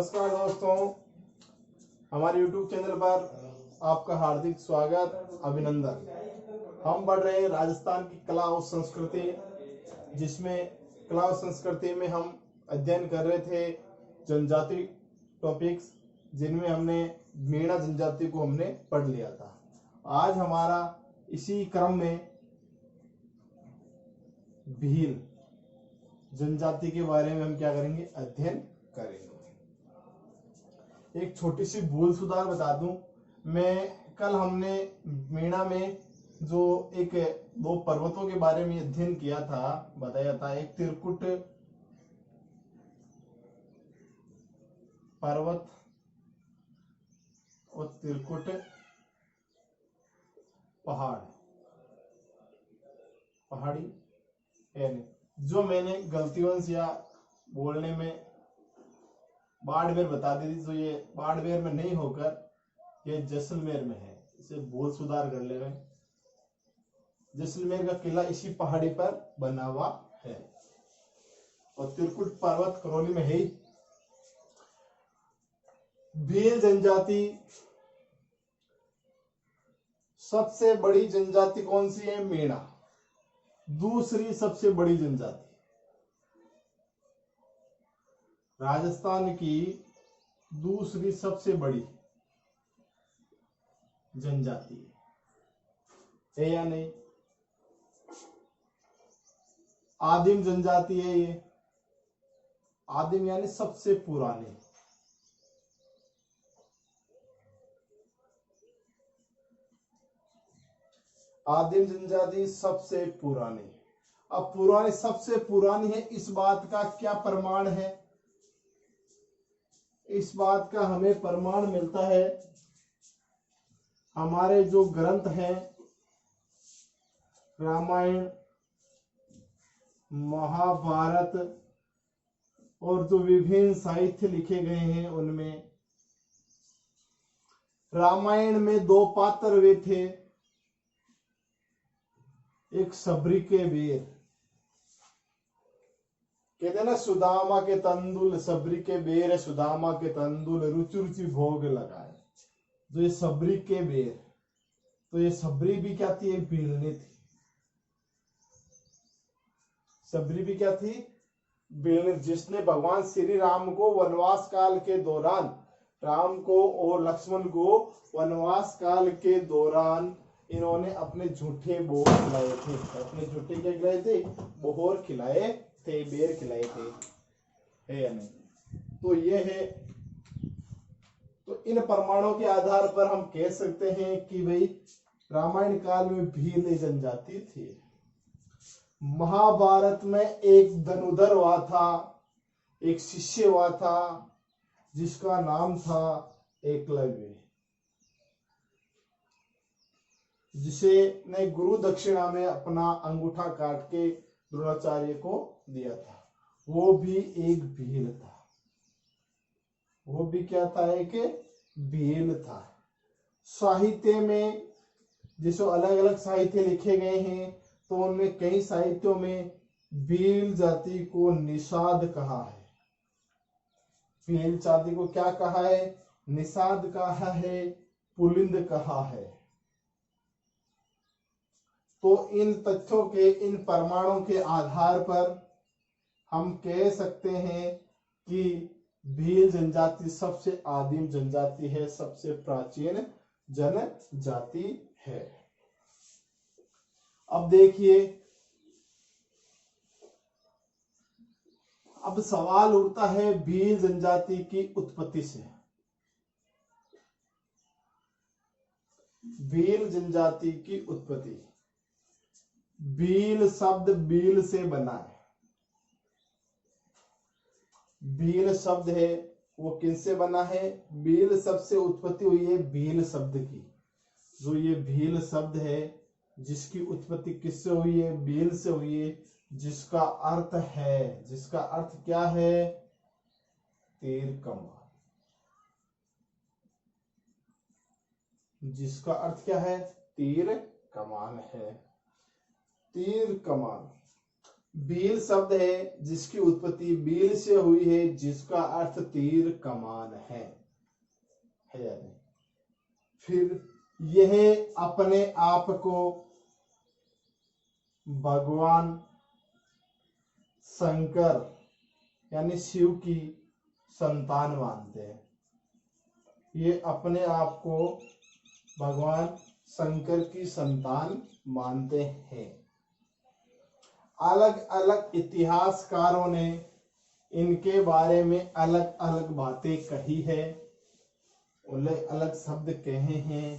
नमस्कार दोस्तों, हमारे YouTube चैनल पर आपका हार्दिक स्वागत, अभिनंदन। हम बढ़ रहे हैं राजस्थान की कला और संस्कृति, जिसमें कला और संस्कृति में हम अध्ययन कर रहे थे जनजाति टॉपिक्स, जिनमें हमने मीणा जनजाति को हमने पढ़ लिया था। आज हमारा इसी क्रम में भील जनजाति के बारे में हम क्या करेंगे, अध्ययन करेंगे। एक छोटी सी भूल सुधार बता दूं, कल हमने मीणा में जो दो पर्वतों के बारे में अध्ययन किया था, बताया था, एक त्रिकुट पर्वत और त्रिकुट पहाड़ी। जो मैंने गलतियों से या बोलने में बाड़मेर बता दी थी, तो ये बाड़मेर में नहीं होकर ये जैसलमेर में है। इसे भूल सुधार कर ले रहे। जैसलमेर का किला इसी पहाड़ी पर बना हुआ है और त्रिकुट पर्वत करौली में है। भील जनजाति सबसे बड़ी जनजाति कौन सी है? मीणा। दूसरी सबसे बड़ी जनजाति राजस्थान की दूसरी सबसे बड़ी जनजाति है या नहीं? आदिम जनजाति है ये। आदिम यानी सबसे पुरानी। आदिम जनजाति सबसे पुरानी। अब पुरानी सबसे पुरानी है, इस बात का क्या प्रमाण है? इस बात का हमें प्रमाण मिलता है हमारे जो ग्रंथ हैं, रामायण, महाभारत और जो विभिन्न साहित्य लिखे गए हैं, उनमें रामायण में दो पात्र वे थे, एक सबरी के बेर, कहते ना, सुदामा के तंदुल सबरी के बेर, सुदामा के तंदुल रुचि रुचि भोग लगाए। जो ये सबरी के बेर, तो ये सबरी भी क्या थी? एक भीलनी थी। सबरी भी क्या थी? भीलनी, जिसने भगवान श्री राम को वनवास काल के दौरान, राम को और लक्ष्मण को वनवास काल के दौरान इन्होंने अपने झूठे बोर खिलाए थे। अपने झूठे क्या खिलाए थे? बोहर खिलाए थे, बेर खिलाए थे, है या नहीं? तो ये है। तो इन प्रमाणों के आधार पर हम कह सकते हैं कि भाई रामायण काल में भील जनजाति थी। महाभारत में एक धनुधर हुआ था, एक शिष्य हुआ था, जिसका नाम था एकलव्य, जिसे ने गुरु दक्षिणा में अपना अंगूठा काट के द्रोणाचार्य को दिया था। वो भी एक भील था। वो भी क्या था? एक भील था। साहित्य में जिसो अलग अलग साहित्य लिखे गए हैं, तो उनमें कई साहित्यों में भील जाति को निषाद कहा है। भील जाति को क्या कहा है? निषाद कहा है, पुलिंद कहा है। तो इन तथ्यों के, इन प्रमाणों के आधार पर हम कह सकते हैं कि भील जनजाति सबसे आदिम जनजाति है, सबसे प्राचीन जनजाति है। अब देखिए, अब सवाल उठता है भील जनजाति की उत्पत्ति से। भील जनजाति की उत्पत्ति, भील शब्द बील से बना है। भील शब्द है वो किनसे बना है? भील शब्द से उत्पत्ति हुई है भील शब्द की। जो ये भील शब्द है, जिसकी उत्पत्ति किससे हुई है? भील से हुई है। जिसका अर्थ क्या है? तीर कमान। जिसका अर्थ क्या है? तीर कमान है। तीर कमान। भील शब्द है जिसकी उत्पत्ति भील से हुई है, जिसका अर्थ तीर कमान है या नहीं। फिर यह अपने आप को भगवान शंकर यानी शिव की संतान मानते हैं। ये अपने आप को भगवान शंकर की संतान मानते हैं। अलग अलग इतिहासकारों ने इनके बारे में अलग अलग बातें कही है, अलग अलग शब्द कहे हैं,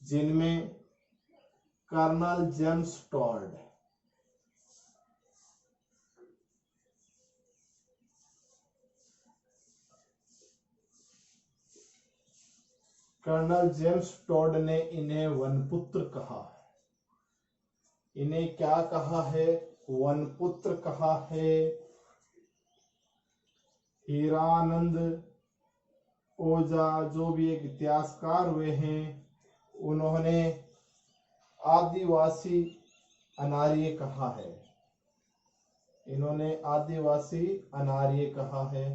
जिनमें colonel James Tod, colonel James Tod ने इन्हें वनपुत्र कहा है। इन्हें क्या कहा है? वनपुत्र कहा है। हीरानंद ओझा जो भी एक इतिहासकार हुए हैं, उन्होंने आदिवासी अनार्य कहा है। इन्होंने आदिवासी अनार्य कहा है।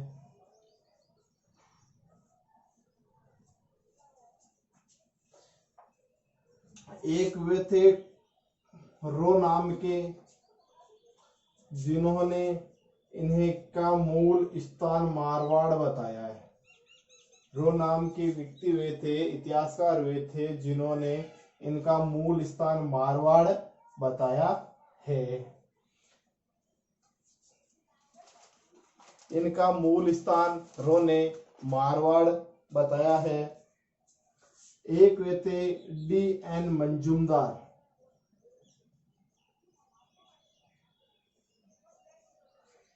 एक वे थे रो नाम के, जिन्होंने इन्हें का मूल स्थान मारवाड़ बताया है। रो नाम के व्यक्ति वे थे, इतिहासकार वे थे, जिन्होंने इनका मूल स्थान मारवाड़ बताया है। इनका मूल स्थान रो ने मारवाड़ बताया है। एक वे थे D.N. मंजुमदार,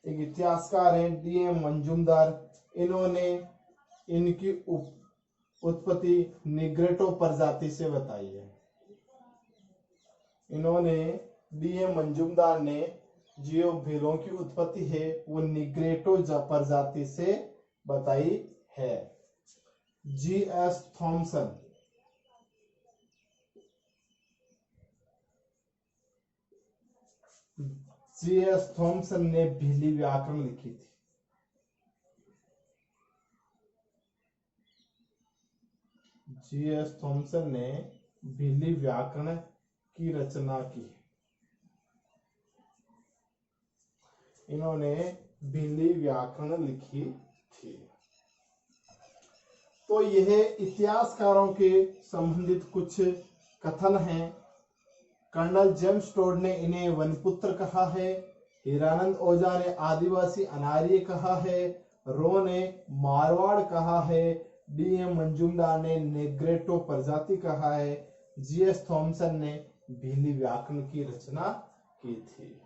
एक इतिहासकार हैं D.M. मंजुमदार। इन्होंने इनकी उत्पत्ति निग्रेटो प्रजाति से बताई है। इन्होंने D.M. मंजुमदार ने जो भीलों की उत्पत्ति है वो निग्रेटो प्रजाति से बताई है। G.S. Thompson, G.S. थॉमसन ने भीली व्याकरण लिखी थी। G.S. थॉमसन ने भीली व्याकरण की रचना की। इन्होंने भीली व्याकरण लिखी थी। तो यह इतिहासकारों के संबंधित कुछ कथन हैं। कर्नल जेम्स टॉड ने इन्हें वनपुत्र कहा है। हीरानंद ओझा ने आदिवासी अनार्य कहा है। रो ने मारवाड़ कहा है। D.M. मंजुमदार ने नेग्रेटो प्रजाति कहा है। G.S. थॉमसन ने भीली व्याकरण की रचना की थी।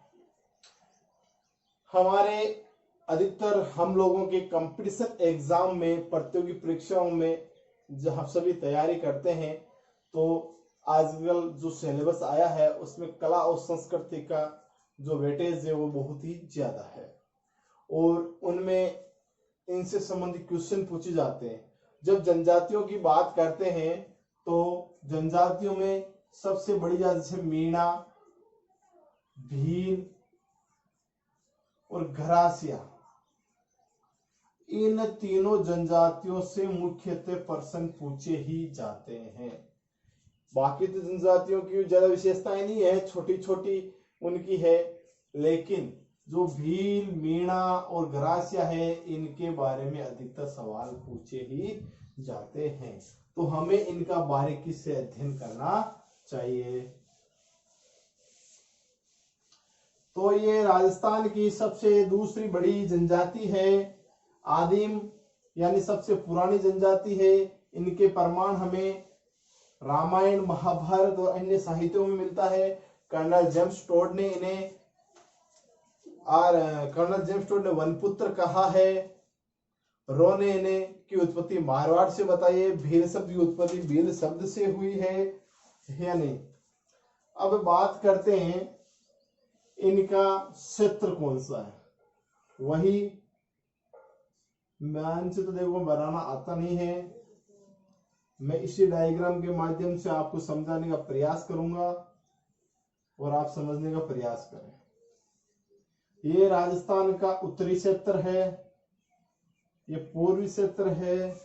हमारे अधिकतर हम लोगों के कंपटीशन एग्जाम में, प्रतियोगी परीक्षाओं में जब सभी तैयारी करते हैं, तो आजकल जो सिलेबस आया है उसमें कला और संस्कृति का जो वेटेज है वो बहुत ही ज्यादा है, और उनमें इनसे संबंधित क्वेश्चन पूछे जाते हैं। जब जनजातियों की बात करते हैं तो जनजातियों में सबसे बड़ी जाति जैसे मीणा, भील और घरासिया, इन तीनों जनजातियों से मुख्यतः प्रश्न पूछे ही जाते हैं। बाकी तो जनजातियों की ज्यादा विशेषताएं नहीं है, छोटी छोटी उनकी है, लेकिन जो भील, मीणा और घरासिया है, इनके बारे में अधिकतर सवाल पूछे ही जाते हैं। तो हमें इनका बारीकी से अध्ययन करना चाहिए। तो ये राजस्थान की सबसे दूसरी बड़ी जनजाति है, आदिम यानी सबसे पुरानी जनजाति है। इनके प्रमाण हमें रामायण, महाभारत और अन्य साहित्यों में मिलता है। कर्नल जेम्स टॉड ने वनपुत्र कहा है। रो ने इन्हें की उत्पत्ति मारवाड़ से बताई है। भील शब्द की उत्पत्ति भील शब्द से हुई है या नहीं। अब बात करते हैं इनका क्षेत्र कौन सा है। वही मानचित्र तो देखो बनाना आता नहीं है, मैं इसी डायग्राम के माध्यम से आपको समझाने का प्रयास करूंगा और आप समझने का प्रयास करें। ये राजस्थान का उत्तरी क्षेत्र है, ये पूर्वी क्षेत्र है,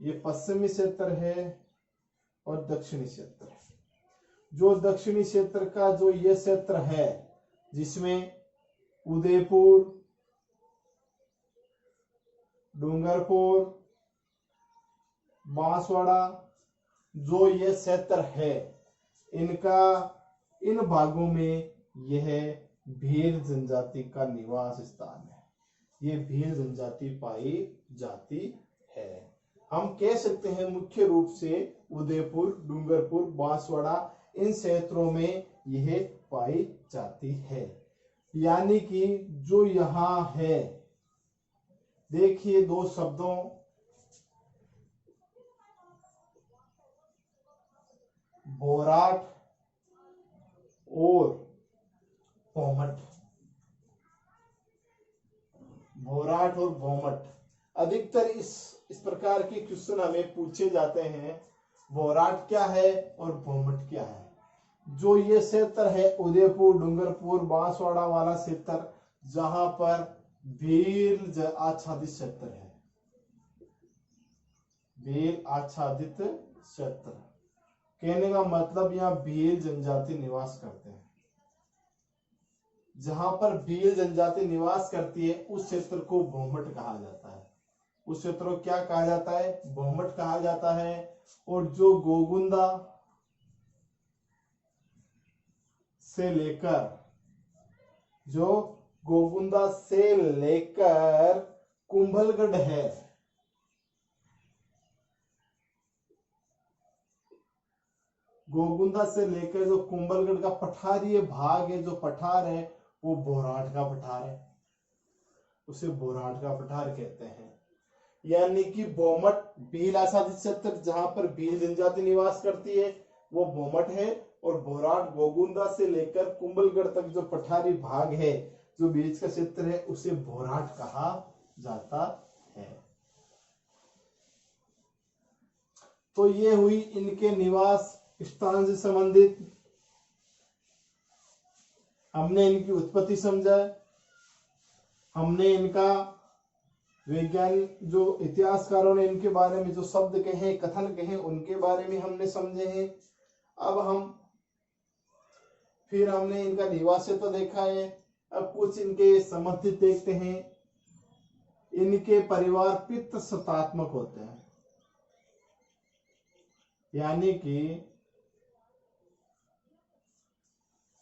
ये पश्चिमी क्षेत्र है और दक्षिणी क्षेत्र है। जो दक्षिणी क्षेत्र का जो ये क्षेत्र है जिसमें उदयपुर, डूंगरपुर, बांसवाड़ा, जो ये क्षेत्र है इनका इन भागों में यह भील जनजाति का निवास स्थान है। ये भील जनजाति पाई जाती है। हम कह सकते हैं मुख्य रूप से उदयपुर, डूंगरपुर, बांसवाड़ा इन क्षेत्रों में यह पाई जाती है। यानी कि जो यहां है, देखिए दो शब्दों बोराट और भोमट, बोराट और भोमट, अधिकतर इस प्रकार के क्वेश्चन हमें पूछे जाते हैं। बोराट क्या है और भोमट क्या है। जो ये क्षेत्र है उदयपुर, डूंगरपुर, बांसवाड़ा वाला क्षेत्र जहां पर भील आच्छादित क्षेत्र है, भील आच्छादित क्षेत्र कहने का मतलब यहाँ भील जनजाति निवास करते हैं। जहां पर भील जनजाति निवास करती है उस क्षेत्र को भोमट कहा जाता है। उस क्षेत्र को क्या कहा जाता है? भोमट कहा जाता है। और जो गोगुंदा से लेकर कुंभलगढ़ है, गोगुंदा से लेकर जो कुंभलगढ़ का पठारीय भाग है, जो पठार है वो बोराट का पठार है, उसे बोराट का पठार कहते हैं। यानी कि भोमट भील आच्छादित क्षेत्र जहां पर भील जनजाति निवास करती है वो भोमट है, और बोराट गोगुंदा से लेकर कुंभलगढ़ तक जो पठारी भाग है, जो बीच का क्षेत्र है, उसे बोराट कहा जाता है। तो ये हुई इनके निवास स्थान से संबंधित, हमने इनकी उत्पत्ति समझा, हमने इनका विज्ञान जो इतिहासकारों ने इनके बारे में जो शब्द कहे, कथन कहे, उनके बारे में हमने समझे हैं। अब फिर हमने इनका निवास तो देखा है। अब कुछ इनके संबंधित देखते हैं। इनके परिवार पितृसत्तात्मक होते हैं, यानी कि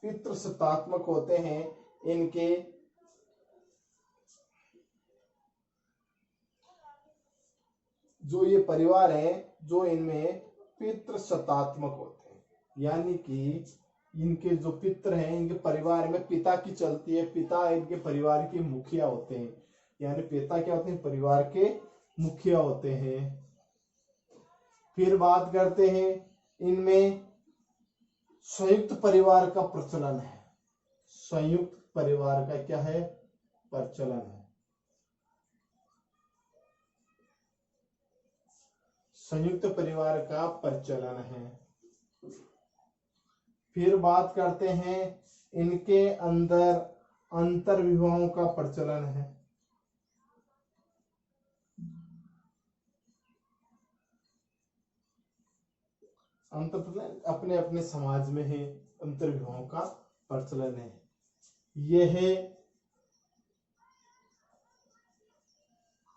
पितृसत्तात्मक होते हैं। इनके जो ये परिवार है जो इनमें पितृसत्तात्मक होते हैं, यानी कि इनके जो पितृ हैं इनके परिवार में पिता की चलती है, पिता इनके परिवार के मुखिया होते हैं, यानी पिता क्या होते हैं? परिवार के मुखिया होते हैं। फिर बात करते हैं, इनमें संयुक्त परिवार का प्रचलन है। संयुक्त परिवार का क्या है? प्रचलन है। संयुक्त परिवार का प्रचलन है। फिर बात करते हैं, इनके अंदर अंतर विवाहों का प्रचलन है। अंतर अपने अपने समाज में है, अंतर विवाहों का प्रचलन है। यह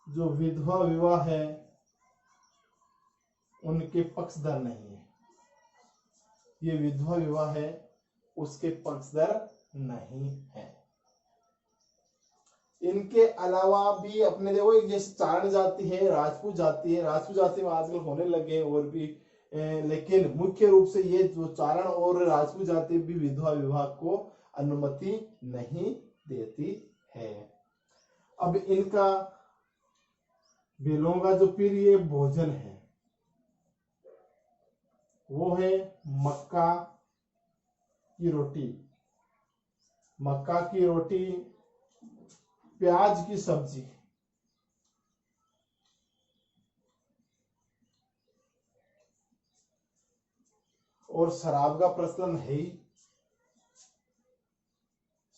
जो विधवा विवाह है उनके पक्षधर नहीं है। ये विधवा विवाह है उसके पक्षधर नहीं है। इनके अलावा भी अपने देखो एक जैसे चारण जाति है, राजपूत जाति है, राजपूत जाति में आजकल होने लगे और भी, लेकिन मुख्य रूप से ये जो चारण और राजपूत जाति भी विधवा विवाह को अनुमति नहीं देती है। अब इनका बिलों का जो प्रिय भोजन है वो है मक्का की रोटी, मक्का की रोटी, प्याज की सब्जी, और शराब का प्रचलन है ही।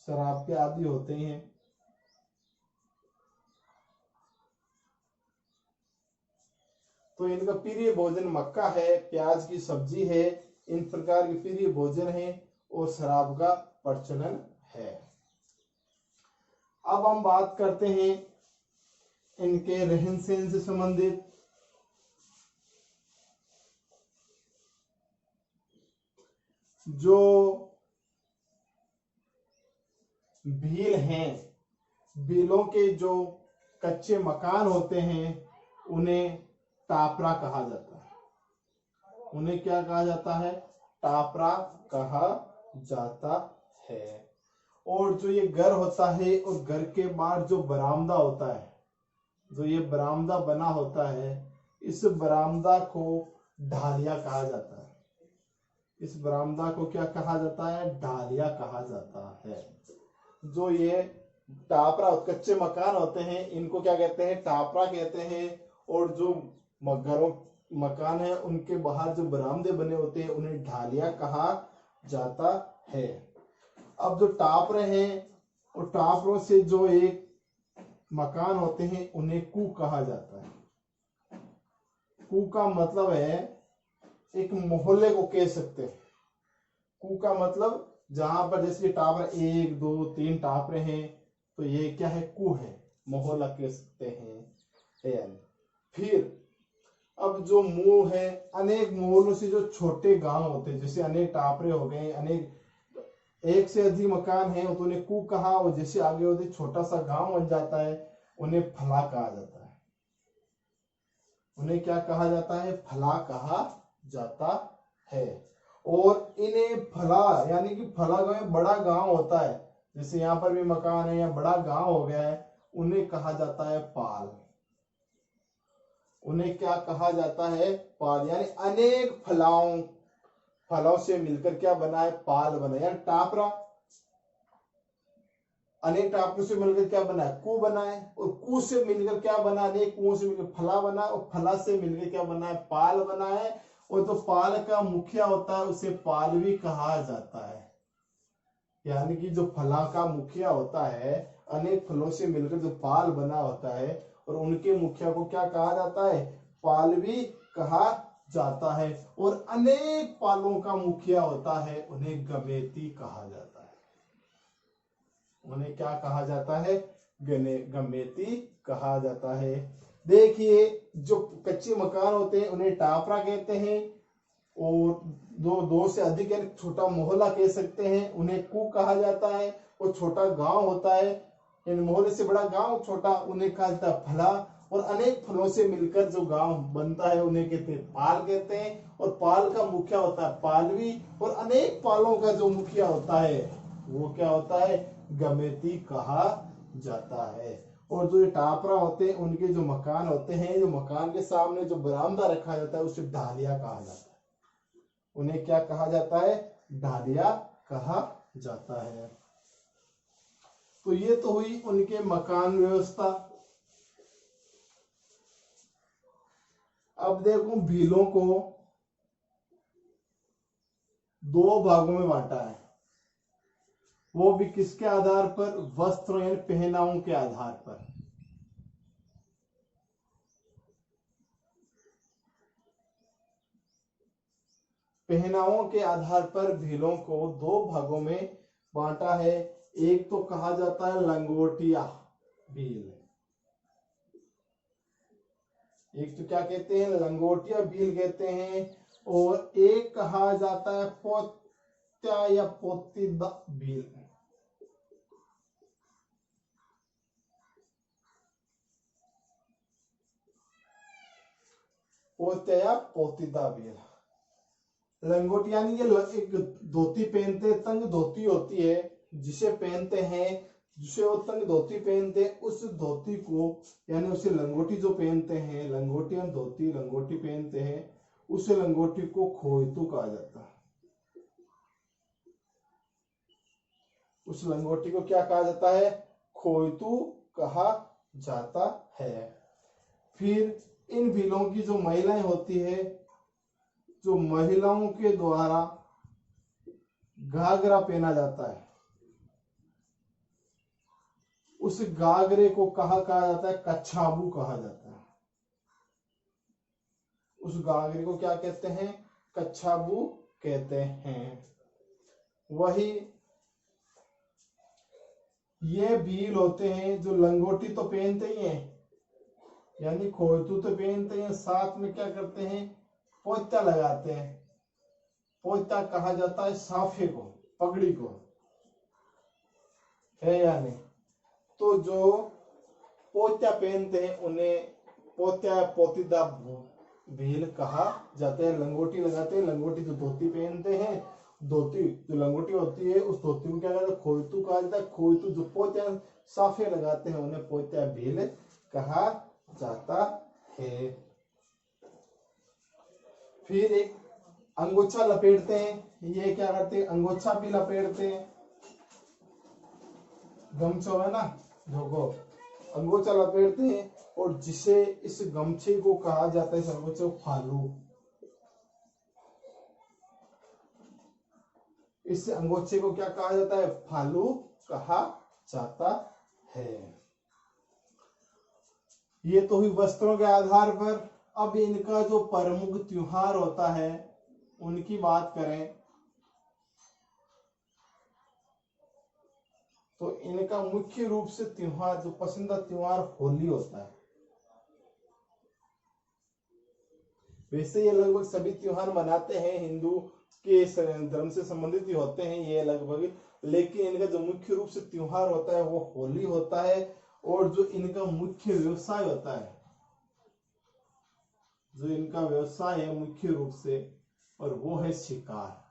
शराब के आदी होते हैं। तो इनका प्रिय भोजन मक्का है, प्याज की सब्जी है, इन प्रकार के प्रिय भोजन है और शराब का प्रचलन है। अब हम बात करते हैं इनके रहन सहन से संबंधित। जो भील हैं, भीलों के जो कच्चे मकान होते हैं उन्हें टापरा कहा जाता है। उन्हें क्या कहा जाता है? टापरा कहा जाता है। और जो ये घर होता है और घर के बाहर जो बरामदा होता है, जो ये बरामदा बना होता है, इस बरामदा को ढालिया कहा जाता है। इस बरामदा को क्या कहा जाता है? ढालिया कहा जाता है। जो ये टापरा कच्चे मकान होते हैं इनको क्या कहते हैं? टापरा कहते हैं। और जो घरों मकान है उनके बाहर जो बरामदे बने होते हैं उन्हें ढालिया कहा जाता है। अब जो टापरे हैं और टापरों से जो एक मकान होते हैं उन्हें कू कहा जाता है। कू का मतलब है एक मोहल्ले को कह सकते हैं। कू का मतलब जहां पर जैसे टापर 1 2 3 टापरे हैं तो ये क्या है? कू है, मोहल्ला कह सकते हैं। फिर अब जो मुंह है, अनेक मोहल्लों से जो छोटे गांव होते हैं, जैसे अनेक टापरे हो गए, अनेक एक से अधिक मकान है तो उन्हें कू कहा। और जैसे आगे होते छोटा सा गांव बन जाता है उन्हें फला कहा जाता है। उन्हें क्या कहा जाता है? फला कहा जाता है। और इन्हें फला यानी कि फला गांव बड़ा गांव होता है, जैसे यहाँ पर भी मकान है या बड़ा गांव हो गया है, उन्हें कहा जाता है पाल। उन्हें क्या कहा जाता है? पाल। यानी अनेक फलों से मिलकर क्या बना है? पाल बना। यानी टापरा अनेक टापरों से मिलकर क्या बना है? कू बना है। और कू से मिलकर क्या बना? अनेक कुओं से मिलकर फला बना। और फला से मिलकर क्या बना है? पाल बना है। और जो पाल का मुखिया होता है उसे पाल भी कहा जाता है। यानी कि जो फला का मुखिया होता है, अनेक फलों से मिलकर जो पाल बना होता है, और उनके मुखिया को क्या कहा जाता है? पाल भी कहा जाता है। और अनेक पालों का मुखिया होता है उन्हें गमेती कहा जाता है। उन्हें क्या कहा जाता है? गमेती कहा जाता है। देखिए जो कच्चे मकान होते हैं उन्हें टापरा कहते हैं। और दो से अधिक छोटा मोहल्ला कह सकते हैं, उन्हें कू कहा जाता है। और छोटा गांव होता है, इन मोहल्ले से बड़ा गांव छोटा, उन्हें कहा जाता है फला। और अनेक फलों से मिलकर जो गांव बनता है उन्हें कहते हैं पाल कहते हैं। और पाल का मुखिया होता है पालवी। और अनेक पालों का जो मुखिया होता है वो क्या होता है? गमेती कहा जाता है। और जो ये टापरा होते हैं उनके जो मकान होते हैं, जो मकान के सामने जो बरामदा रखा जाता है उसे ढालिया कहा जाता है। उन्हें क्या कहा जाता है? ढालिया कहा जाता है। तो ये तो हुई उनके मकान व्यवस्था। अब देखो भीलों को 2 भागों में बांटा है, वो भी किसके आधार पर? वस्त्र यानी पहनावों के आधार पर। पहनावों के आधार पर भीलों को 2 भागों में बांटा है। एक तो कहा जाता है लंगोटिया भील। एक तो क्या कहते हैं? लंगोटिया भील कहते हैं। और एक कहा जाता है पोत्या या पोतीदा भील। पोत्या या पोतीदा भील। लंगोटिया यानी ये एक धोती पहनते, तंग धोती होती है जिसे पहनते हैं, जिसे वो तंग धोती पहनते हैं, उस धोती को यानी उसे लंगोटी जो पहनते हैं, लंगोटी और धोती लंगोटी पहनते हैं, उस लंगोटी को खोयतू कहा जाता है। उस लंगोटी को क्या कहा जाता है? खोयतू कहा जाता है। फिर इन भीलों की जो महिलाएं होती है, जो महिलाओं के द्वारा घाघरा पहना जाता है, उस गागरे को कहा जाता है, कच्छाबू कहा जाता है। उस गागरे को क्या कहते हैं, कच्छाबू कहते हैं। वही ये भील होते हैं जो लंगोटी तो पहनते ही हैं, यानी खोयतू तो पहनते हैं, साथ में क्या करते हैं, पोता लगाते हैं। पोता कहा जाता है साफे को, पगड़ी को, है या नहीं। तो जो पोता पहनते हैं उन्हें पोता पोतीदा भील कहा जाता है। लंगोटी लगाते हैं, लंगोटी जो धोती पहनते हैं, धोती जो लंगोटी होती है उस धोती को क्या कहते हैं, खोयतू कहा जाता है। खोयतू जो पोता साफे लगाते हैं उन्हें पोता भील कहा जाता है। फिर एक अंगोछा लपेटते हैं, ये क्या करते हैं, अंगोछा भी लपेटते हैं। गमछा है ना, धोको अंगोछा लपेटते हैं, और जिसे इस गमछे को कहा जाता है, इस अंगोछे को फालू। इस अंगोछे को क्या कहा जाता है, फालू कहा जाता है। ये तो हुई वस्त्रों के आधार पर। अब इनका जो प्रमुख त्योहार होता है उनकी बात करें तो इनका मुख्य रूप से त्योहार, जो पसंदीदा त्योहार होली होता है। वैसे ये लगभग सभी त्योहार मनाते हैं, हिंदू के धर्म से संबंधित ही होते हैं ये लगभग, लेकिन इनका जो मुख्य रूप से त्योहार होता है वो होली होता है। और जो इनका मुख्य व्यवसाय होता है, जो इनका व्यवसाय है मुख्य रूप से, और वो है शिकार।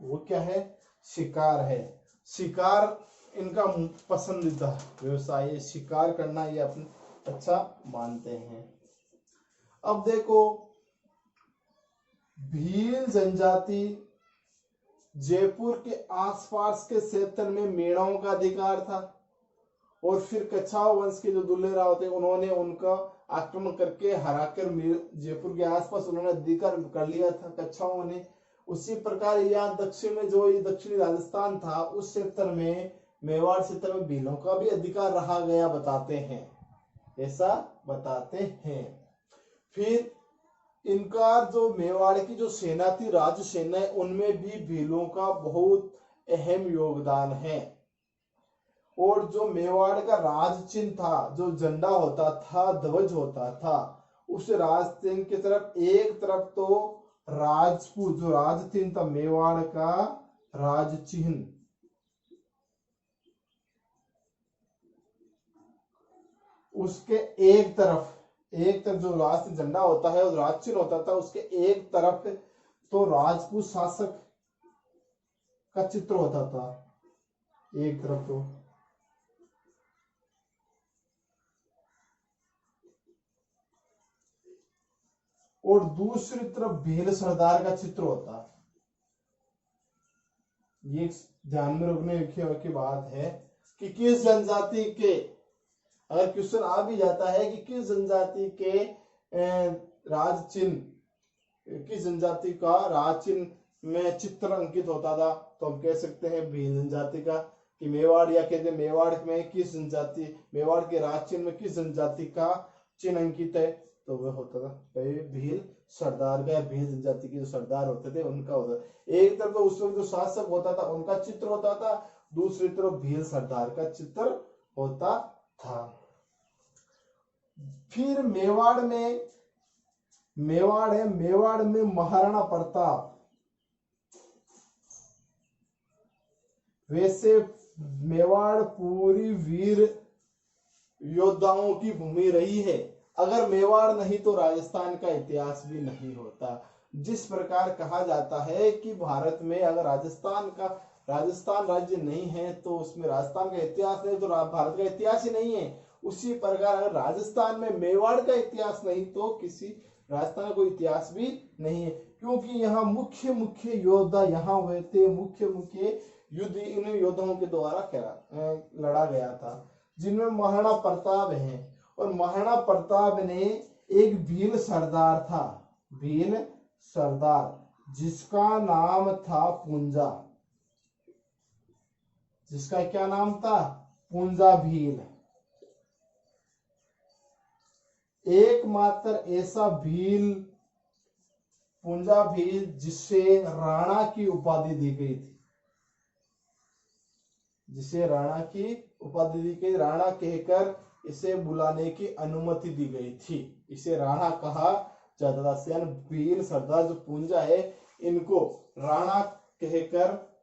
वो क्या है, शिकार है। शिकार इनका पसंदीदा व्यवसाय है, शिकार करना ये अपने अच्छा मानते हैं। अब देखो, भील जनजाति जयपुर के आसपास के क्षेत्र में मेढ़ों का अधिकार था, और फिर कछाव वंश के जो दुल्हे राव थे उन्होंने उनका आक्रमण करके हराकर जयपुर के आसपास उन्होंने अधिकार कर लिया था कच्छाओं ने। उसी प्रकार यहाँ दक्षिण में, जो ये दक्षिणी राजस्थान था, उस क्षेत्र में, मेवाड़ क्षेत्र में भीलों का भी अधिकार रहा गया बताते हैं, ऐसा बताते हैं। फिर इनका जो मेवाड़ की जो सेना थी, राज सेना, उनमें भी भीलों का बहुत अहम योगदान है। और जो मेवाड़ का राज चिन्ह था, जो झंडा होता था, ध्वज होता था, उस राज चिन्ह की तरफ एक तरफ तो राजपूत, जो राज चिन्ह था मेवाड़ का राज चिन्ह, उसके एक तरफ जो राज झंडा होता है, राज चिन्ह होता था, उसके एक तरफ तो राजपूत शासक का चित्र होता था, एक तरफ तो, और दूसरी तरफ भील सरदार का चित्र होता। ये ध्यान में रखने की बात है कि किस जनजाति के, अगर क्वेश्चन आ भी जाता है कि किस जनजाति के राज चिन्ह, किस जनजाति का राज चिन्ह में चित्र अंकित होता था, तो हम कह सकते हैं भील जनजाति का। कि मेवाड़, या कहते हैं मेवाड़ में किस जनजाति, मेवाड़ के राज चिन्ह में किस जनजाति का चिन्ह अंकित है, तो वह होता था भील सरदार का, भील जनजाति के जो सरदार होते थे उनका होता था। एक तरफ तो उस वक्त जो शासक होता था उनका चित्र होता था, दूसरी तरफ भील सरदार का चित्र होता था। फिर मेवाड़ में, मेवाड़ है, मेवाड़ में महाराणा प्रताप, वैसे मेवाड़ पूरी वीर योद्धाओं की भूमि रही है। अगर मेवाड़ नहीं तो राजस्थान का इतिहास भी नहीं होता। जिस प्रकार कहा जाता है कि भारत में अगर राजस्थान राज्य नहीं है तो उसमें राजस्थान का इतिहास नहीं, तो भारत का इतिहास ही नहीं है। उसी प्रकार अगर राजस्थान में मेवाड़ का इतिहास नहीं तो किसी राजस्थान का कोई इतिहास भी नहीं है, क्योंकि यहाँ मुख्य योद्धा यहाँ हुए थे, मुख्य युद्ध इन योद्धाओं के द्वारा लड़ा गया था, जिनमें महाराणा प्रताप है। और महाराणा प्रताप ने एक भील सरदार था, भील सरदार, जिसका नाम था पुंजा। जिसका क्या नाम था? पूंजा भील। एकमात्र ऐसा भील, पूंजा भील, जिसे राणा की उपाधि दी गई थी, जिसे राणा की उपाधि दी गई, राणा कहकर इसे बुलाने की अनुमति दी गई थी, इसे राणा कहा जाता था। यानी भील, सरदार, जो पूंजा है, इनको राणा कहकर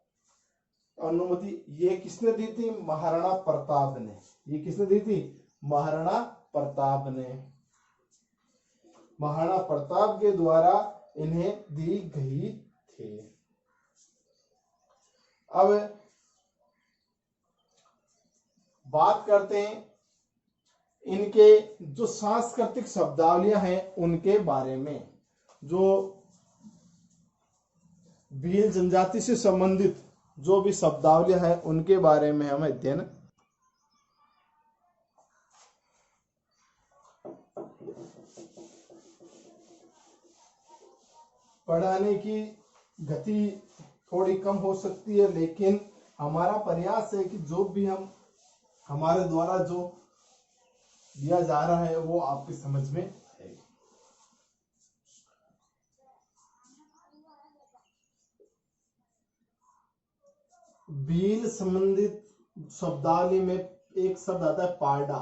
अनुमति ये किसने दी थी? महाराणा प्रताप ने। ये किसने दी थी? महाराणा प्रताप ने। महाराणा प्रताप के द्वारा इन्हें दी गई थी। अब बात करते हैं इनके जो सांस्कृतिक शब्दावलियां हैं उनके बारे में। जो भील जनजाति से संबंधित जो भी शब्दावलियां हैं उनके बारे में हम अध्ययन पढ़ाने की गति थोड़ी कम हो सकती है, लेकिन हमारा प्रयास है कि जो भी हम हमारे द्वारा जो दिया जा रहा है वो आपकी समझ में आएगा। भील संबंधित शब्दावली में एक शब्द आता है पांडा,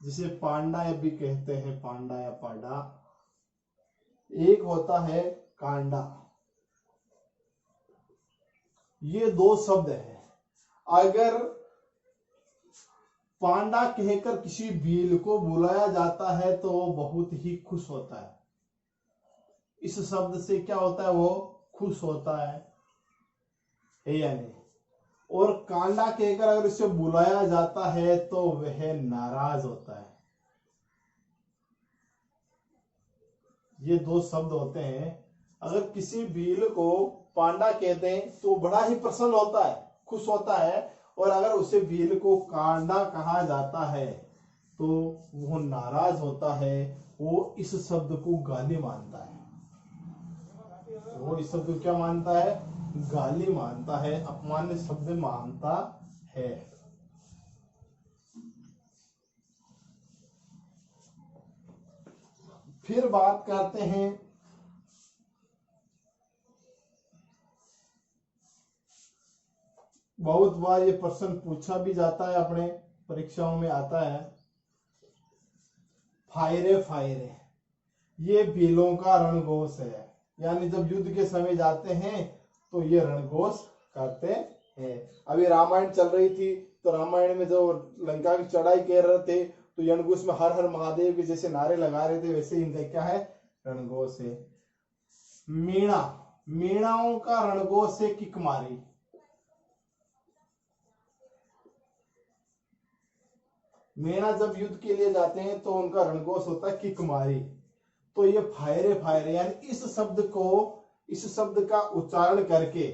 जिसे पांडा या भी कहते हैं, पांडा या पांडा। एक होता है कांडा। ये दो शब्द है। अगर पांडा कहकर किसी भील को बुलाया जाता है तो वो बहुत ही खुश होता है। इस शब्द से क्या होता है? वो खुश होता है या नहीं? और कांडा कहकर अगर इसे बुलाया जाता है तो वह नाराज होता है। ये दो शब्द होते हैं। अगर किसी भील को पांडा कहते हैं तो बड़ा ही प्रसन्न होता है, खुश होता है, और अगर उसे भील को कांडा कहा जाता है तो वो नाराज होता है, वो इस शब्द को गाली मानता है। वो इस शब्द को क्या मानता है? गाली मानता है, अपमान्य शब्द मानता है। फिर बात करते हैं बहुत बार ये प्रश्न पूछा भी जाता है, अपने परीक्षाओं में आता है, फायरे फायरे। ये भीलों का रणघोष है। यानी जब युद्ध के समय जाते हैं तो ये रणघोष करते हैं। अभी रामायण चल रही थी तो रामायण में जो लंका की चढ़ाई कर रहे थे तो रणघोष में हर हर महादेव के जैसे नारे लगा रहे थे, वैसे इनका क्या है? रणघोष है। मीणा, मीणाओं का रणघोष है किकमारी। मीणा जब युद्ध के लिए जाते हैं तो उनका रणघोष होता है किकमारी। तो ये फायरे फायरे, यानी इस शब्द का उच्चारण करके,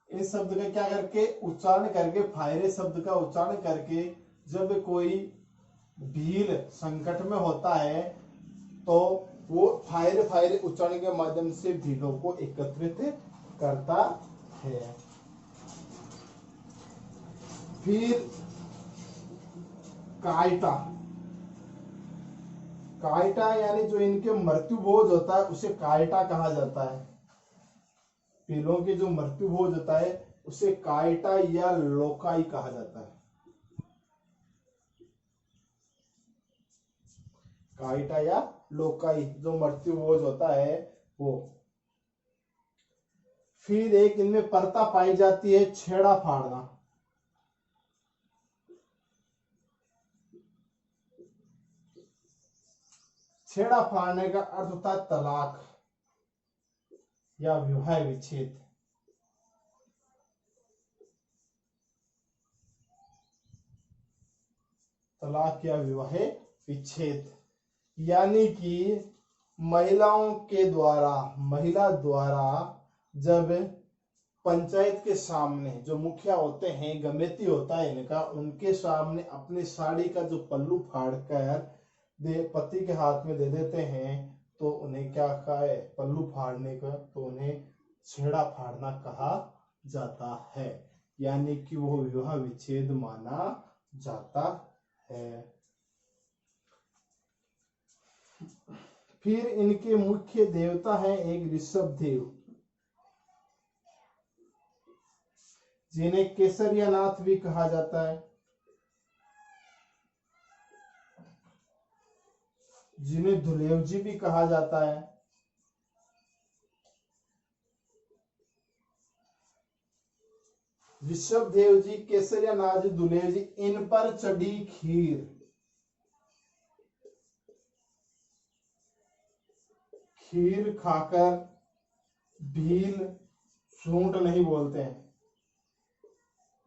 इस शब्द का क्या करके उच्चारण करके, फायरे शब्द का उच्चारण करके जब कोई भील संकट में होता है तो वो फायरे फायरे उच्चारण के माध्यम से भीलों को एकत्रित करता है। फिर कायटा, कायटा यानी जो इनके मृत्यु भोज होता है उसे कायटा कहा जाता है। भीलों के जो मृत्यु भोज होता है उसे कायटा या लोकाई कहा जाता है। कायटा या लोकाई जो मृत्यु भोज होता है वो। फिर एक इनमें परता पाई जाती है छेड़ा फाड़ना। छेड़ा फाड़ने का अर्थ होता है तलाक या विवाह विच्छेद। तलाक या विवाह विच्छेद यानी कि महिलाओं के द्वारा, महिला द्वारा जब पंचायत के सामने जो मुखिया होते हैं, गमेती होता है इनका, उनके सामने अपनी साड़ी का जो पल्लू फाड़कर पति के हाथ में दे देते हैं तो उन्हें क्या कहा है? पल्लू फाड़ने का, तो उन्हें छेड़ा फाड़ना कहा जाता है। यानी कि वो विवाह विच्छेद माना जाता है। फिर इनके मुख्य देवता हैं एक ऋषभ देव, जिन्हें केसरियानाथ भी कहा जाता है, जिन्हें धुलेव जी भी कहा जाता है। ऋषभ देव जी, केसरियानाथ जी, धुलेव जी, इन पर चढ़ी खीर खाकर भील झूठ नहीं बोलते हैं।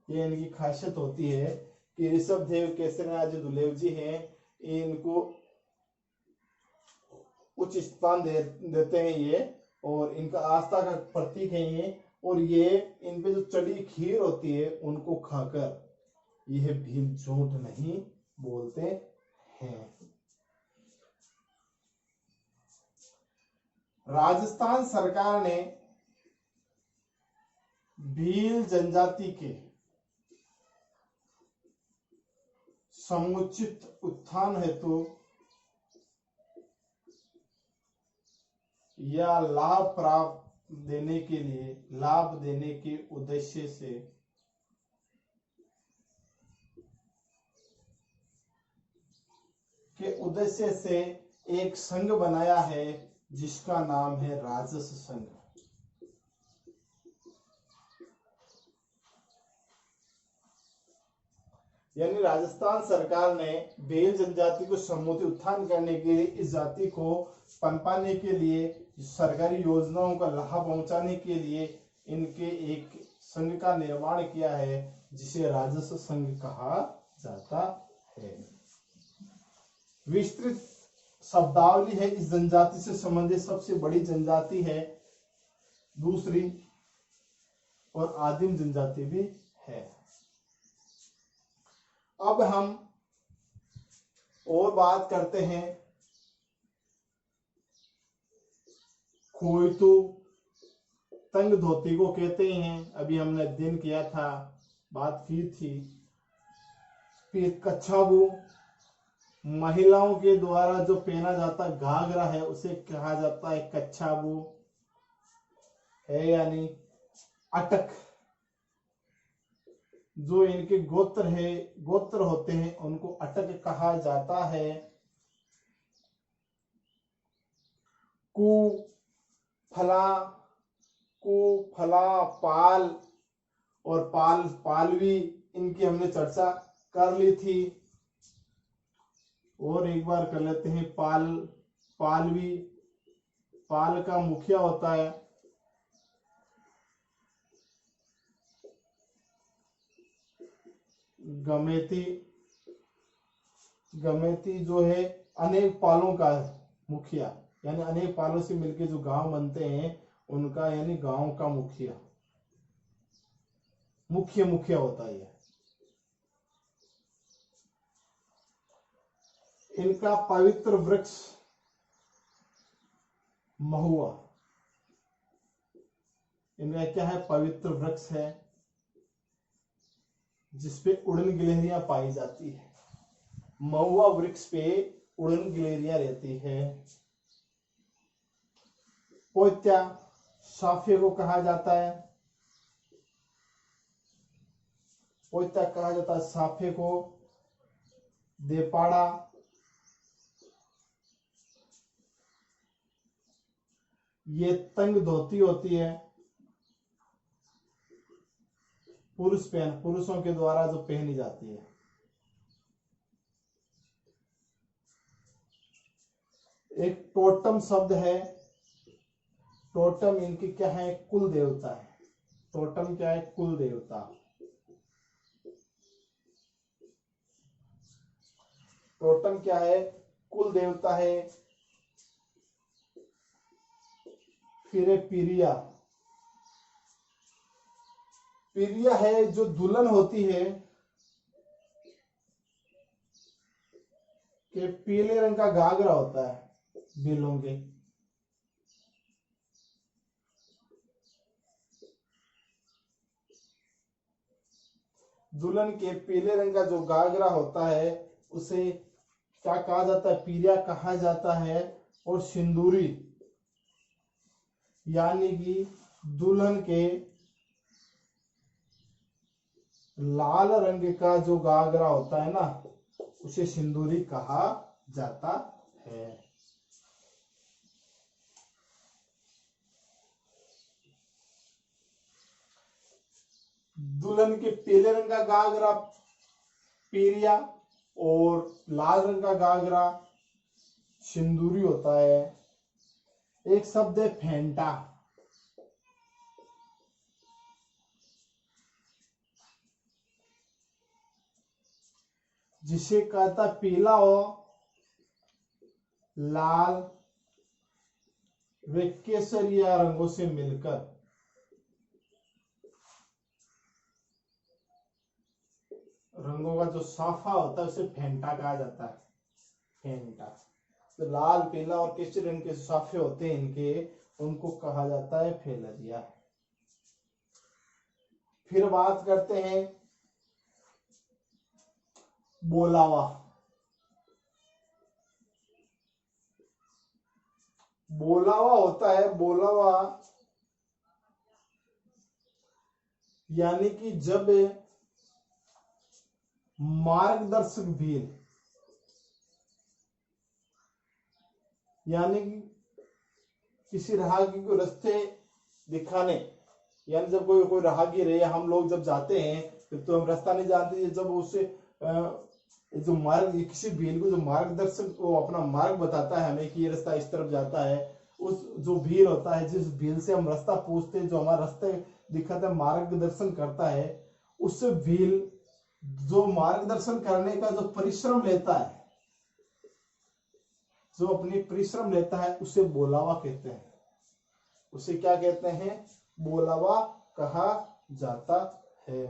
ये इनकी खासियत होती है कि ऋषभ देव, केसरियानाथ जी, धुलेव जी हैं, इनको उच्च स्थान देते हैं ये, और इनका आस्था का प्रतीक है ये। और ये इन पे जो चढ़ी खीर होती है उनको खाकर यह भील झूठ नहीं बोलते हैं। राजस्थान सरकार ने भील जनजाति के समुचित उत्थान हेतु या लाभ देने के उद्देश्य से एक संघ बनाया है जिसका नाम है राजस संघ। यानी राजस्थान सरकार ने भील जनजाति को समुचित उत्थान करने के लिए, इस जाति को पनपाने के लिए, सरकारी योजनाओं का लाभ पहुंचाने के लिए इनके एक संघ का निर्माण किया है जिसे राजस्व संघ कहा जाता है। विस्तृत शब्दावली है, इस जनजाति से संबंधित सबसे बड़ी जनजाति है दूसरी, और आदिम जनजाति भी है। अब हम और बात करते हैं खोइतू तंग धोती को कहते हैं, अभी हमने दिन किया था, बात की थी। फिर कच्छाबू, महिलाओं के द्वारा जो पहना जाता घाघरा है उसे कहा जाता है कच्छाबू है, यानी अटक। जो इनके गोत्र होते हैं उनको अटक कहा जाता है। फला, पाल और पालवी, इनकी हमने चर्चा कर ली थी, और एक बार कर लेते हैं। पालवी, पाल का मुखिया होता है। गमेती जो है अनेक पालों का मुखिया, यानी अनेक पालों से मिलकर जो गांव बनते हैं उनका, यानी गांव का मुखिया होता है। इनका पवित्र वृक्ष महुआ, इनका क्या है, पवित्र वृक्ष है जिसपे उड़न गिलहरियां पाई जाती है। महुआ वृक्ष पे उड़न गिलहरियां रहती है। पोत्या साफे को कहा जाता है, पोत्या कहा जाता है साफे को। देपाड़ा, ये तंग धोती होती है, पुरुषों के द्वारा जो पहनी जाती है। एक टोटम शब्द है, टोटम इनकी क्या है, कुल देवता है। टोटम क्या है, कुल देवता। टोटम क्या है, कुल देवता है। फिर है पिरिया, पिरिया है जो दुल्हन होती है, कि पीले रंग का घाघरा होता है बिलों के। दुल्हन के पीले रंग का जो घाघरा होता है उसे क्या कहा जाता है, पीरिया कहा जाता है। और सिंदूरी यानी कि दुल्हन के लाल रंग का जो घाघरा होता है ना उसे सिंदूरी कहा जाता है। दुल्हन के पीले रंग का घाघरा पीरिया और लाल रंग का घाघरा सिंदूरी होता है। एक शब्द है फेंटा, जिसे कहता पीला हो लाल व केसरिया रंगों से मिलकर रंगों का जो साफा होता है उसे फेंटा कहा जाता है। फेंटा तो लाल पीला और केसरी रंग के साफे होते हैं इनके, उनको कहा जाता है फेलरिया। फिर बात करते हैं बोलावा। बोलावा होता है, बोलावा यानी कि जब मार्गदर्शक भील यानी कि किसी राहगीर को रास्ते दिखाने, यानी जब कोई कोई राहगीर है या हम लोग जब जाते हैं तो हम रास्ता नहीं जानते, जब उसे जो मार्ग किसी भील को जो मार्गदर्शक वो अपना मार्ग बताता है हमें कि ये रास्ता इस तरफ जाता है, उस जो भील होता है जिस भील से हम रास्ता पूछते हैं, जो हमारा रास्ते दिखाता है मार्गदर्शन करता है, उस भील जो मार्गदर्शन करने का जो परिश्रम लेता है, जो अपनी परिश्रम लेता है उसे बोलावा कहते हैं। उसे क्या कहते हैं, बोलावा कहा जाता है।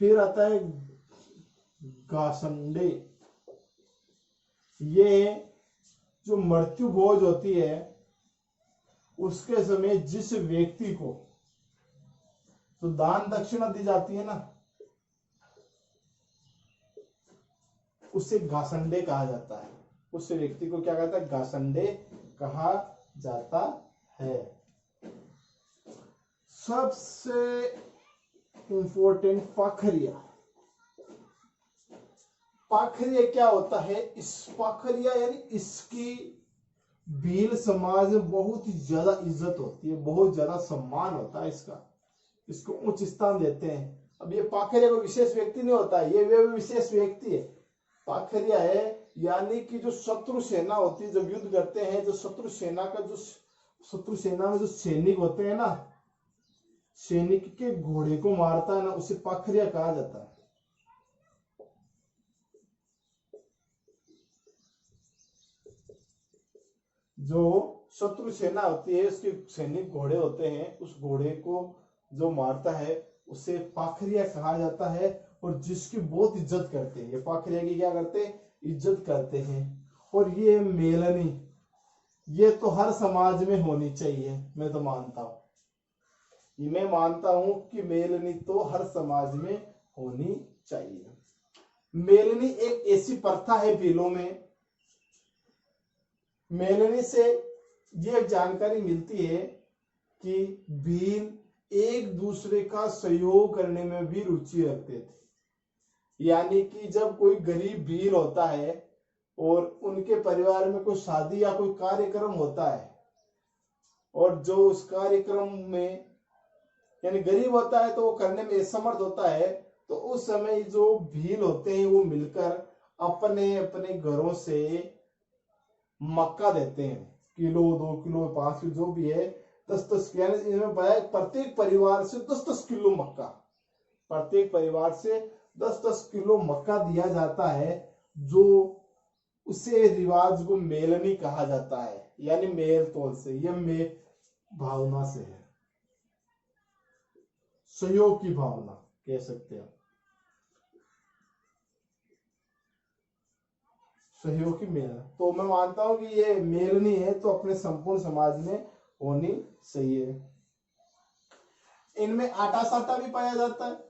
फिर आता है गासंडे। ये जो मृत्यु भोज होती है उसके समय जिस व्यक्ति को तो दान दक्षिणा दी जाती है ना, उसे गासंडे कहा जाता है। उस व्यक्ति को क्या कहता है, गासंडे कहा जाता है। सबसे इंपॉर्टेंट पाखरिया। पाखरिया क्या होता है, इस पाखरिया यानी इसकी भील समाज में बहुत ही ज्यादा इज्जत होती है, बहुत ज्यादा सम्मान होता है इसका, इसको उच्च स्थान देते हैं। अब ये पाखरिया कोई विशेष व्यक्ति नहीं होता है, ये वे विशेष व्यक्ति है। पाखरिया है यानी कि जो शत्रु सेना होती है, जब युद्ध करते हैं, जो शत्रु सेना का जो शत्रु सेना में जो सैनिक होते हैं ना, सैनिक के घोड़े को मारता है ना, उसे पाखरिया कहा जाता है। जो शत्रु सेना होती है उसके सैनिक घोड़े होते हैं, उस घोड़े को जो मारता है उसे पाखरिया कहा जाता है। और जिसकी बहुत इज्जत करते हैं, ये पाखरिया की क्या करते हैं, इज्जत करते हैं। और ये मेलनी, ये तो हर समाज में होनी चाहिए, मैं तो मानता हूं, मैं मानता हूं कि मेलनी तो हर समाज में होनी चाहिए। मेलनी एक ऐसी प्रथा है भीलों में, मेलनी से यह जानकारी मिलती है कि भील एक दूसरे का सहयोग करने में भी रुचि रखते थे। यानी कि जब कोई गरीब भील होता है और उनके परिवार में कोई शादी या कोई कार्यक्रम होता है, और जो उस कार्यक्रम में यानी गरीब होता है तो वो करने में असमर्थ होता है, तो उस समय जो भील होते हैं वो मिलकर अपने अपने घरों से मक्का देते हैं, किलो 2 किलो 5 किलो जो भी है, 10-10 इनमें प्रत्येक परिवार से 10-10 किलो मक्का, प्रत्येक परिवार से 10-10 किलो मक्का दिया जाता है। जो उसे रिवाज को मेलनी कहा जाता है, यानी मेल तोल से, यह मेल भावना से है, सहयोग की भावना कह सकते हैं, सहयोग की मेल। तो मैं मानता हूं कि ये मेलनी है तो अपने संपूर्ण समाज में होनी चाहिए। इनमें आटा साटा भी पाया जाता है।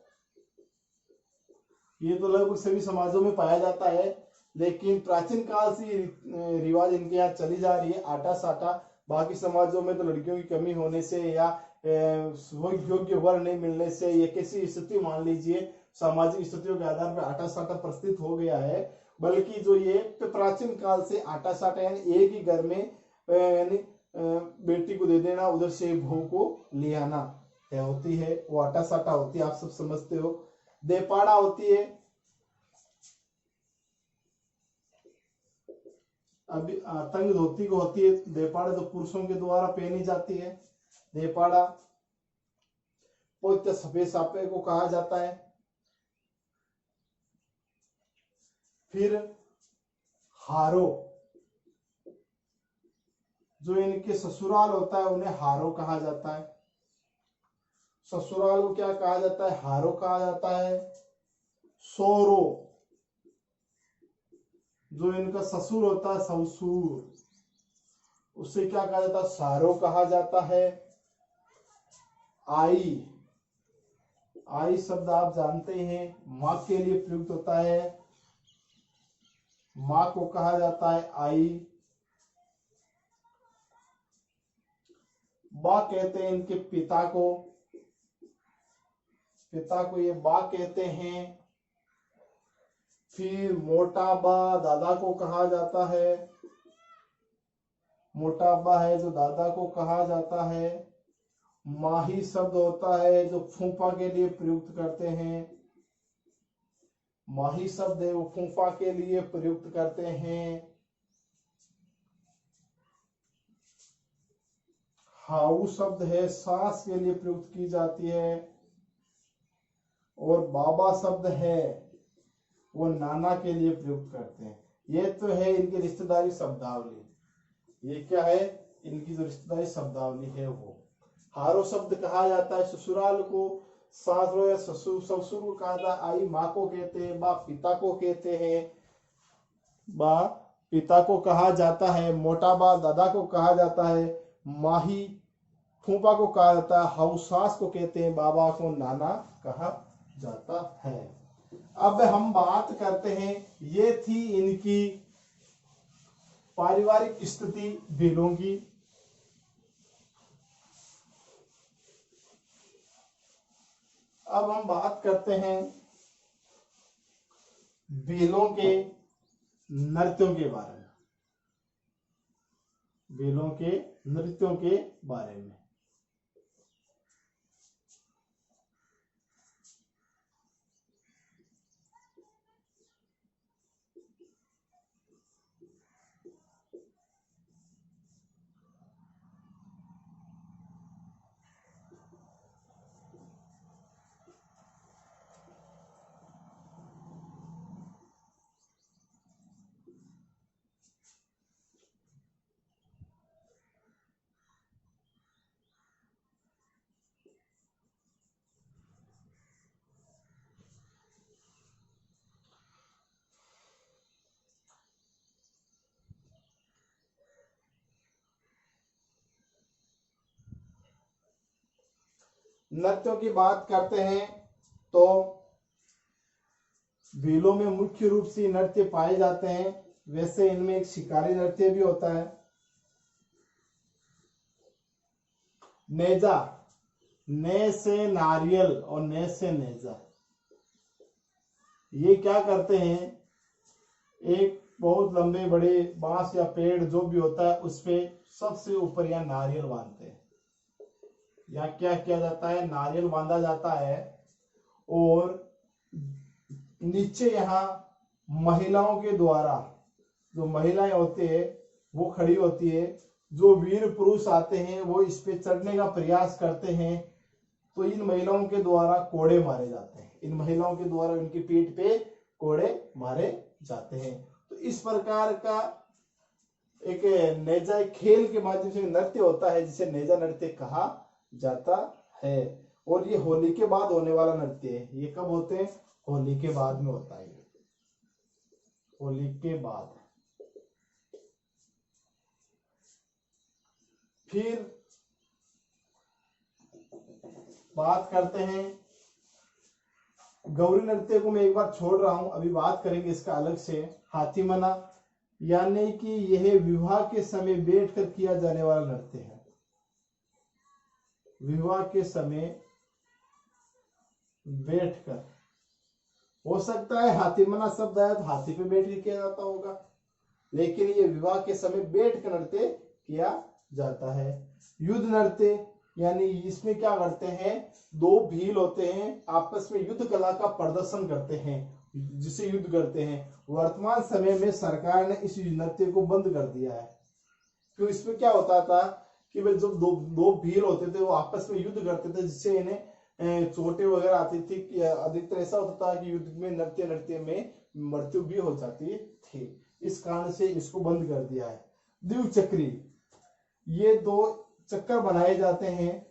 ये तो लगभग सभी समाजों में पाया जाता है, लेकिन प्राचीन काल से रिवाज इनके यहाँ चली जा रही है आटा साटा। बाकी समाजों में तो लड़कियों की कमी होने से या योग्य वर नहीं मिलने से या किसी स्थिति मान लीजिए सामाजिक स्थितियों के आधार पर आटा साटा प्रस्तुत हो गया है। बल्कि जो ये प्राचीन काल से आटा साटा यानी एक ही घर में यानी बेटी को दे देना, उधर से बहू को ले आना होती है, वो आटा साटा होती है, आप सब समझते हो। देपाड़ा होती है, अभी तंग धोती को होती है देपाड़ा, जो पुरुषों के द्वारा पहनी जाती है देपाड़ा। पोत्य सफेद सापे को कहा जाता है। फिर हारो, जो इनके ससुराल होता है उन्हें हारो कहा जाता है। ससुराल को क्या कहा जाता है? हारो कहा जाता है। सोरो, जो इनका ससुर होता है ससुर, उससे क्या कहा जाता है? सारो कहा जाता है। आई, आई शब्द आप जानते हैं मां के लिए प्रयुक्त होता है, मां को कहा जाता है आई। बा कहते हैं इनके पिता को, पिता को ये बा कहते हैं। फिर मोटा बा दादा को कहा जाता है, मोटा बा है जो दादा को कहा जाता है। माही शब्द होता है जो फूफा के लिए प्रयुक्त करते हैं, माही शब्द है वो फूफा के लिए प्रयुक्त करते हैं। हाउ शब्द है सास के लिए प्रयुक्त की जाती है। और बाबा शब्द है वो नाना के लिए प्रयुक्त करते हैं। ये तो है इनकी रिश्तेदारी शब्दावली। ये क्या है? इनकी जो रिश्तेदारी शब्दावली है वो। हारो शब्द कहा जाता है ससुराल को, सासुर या ससुर ससुर को कहा जाता है। आई माँ को कहते हैं, बा पिता को कहते हैं, बा पिता को कहा जाता है। मोटा बा दादा को कहा जाता है। माही फूफा को कहा जाता है। हाउ सास को कहते हैं, बाबा को नाना कहा जाता है। अब हम बात करते हैं, ये थी इनकी पारिवारिक स्थिति भीलों की। अब हम बात करते हैं भीलों के नृत्यों के बारे में, भीलों के नृत्यों के बारे में। नृत्यों की बात करते हैं तो भीलों में मुख्य रूप से नृत्य पाए जाते हैं। वैसे इनमें एक शिकारी नृत्य भी होता है। नेजा, ने से नारियल और ने से नेजा, ये क्या करते हैं? एक बहुत लंबे बड़े बांस या पेड़ जो भी होता है उस पे सबसे ऊपर या नारियल बांधते हैं। या क्या किया जाता है? नारियल बांधा जाता है और नीचे यहाँ महिलाओं के द्वारा, जो महिलाएं होती है वो खड़ी होती है। जो वीर पुरुष आते हैं वो इस पे चढ़ने का प्रयास करते हैं, तो इन महिलाओं के द्वारा कोड़े मारे जाते हैं। इन महिलाओं के द्वारा उनकी पीठ पे कोड़े मारे जाते हैं। तो इस प्रकार का एक नेजा खेल के माध्यम से नृत्य होता है जिसे नेजा नृत्य कहा जाता है। और ये होली के बाद होने वाला नृत्य है। ये कब होते हैं? होली के बाद में होता है। होली के बाद। फिर बात करते हैं गौरी नृत्य को। मैं एक बार छोड़ रहा हूं, अभी बात करेंगे इसका अलग से। हाथीमना यानी कि यह विवाह के समय बैठकर किया जाने वाला नृत्य है। विवाह के समय बैठकर, हो सकता है हाथीमना शब्द आया तो हाथी पे बैठ के किया जाता होगा, लेकिन ये विवाह के समय बैठ कर नृत्य किया जाता है। युद्ध नृत्य यानी इसमें क्या करते हैं, दो भील होते हैं आपस में युद्ध कला का प्रदर्शन करते हैं, जिसे युद्ध करते हैं। वर्तमान समय में सरकार ने इस नृत्य को बंद कर दिया है। क्यों, इसमें क्या होता था कि वे जब दो भील होते थे वो आपस में युद्ध करते थे, जिससे इन्हें चोटें वगैरह आती थी। अधिकतर ऐसा होता था कि युद्ध में नृत्य में मृत्यु भी हो जाती थी। इस कारण से इसको बंद कर दिया है। द्विचक्री, ये दो चक्कर बनाए जाते हैं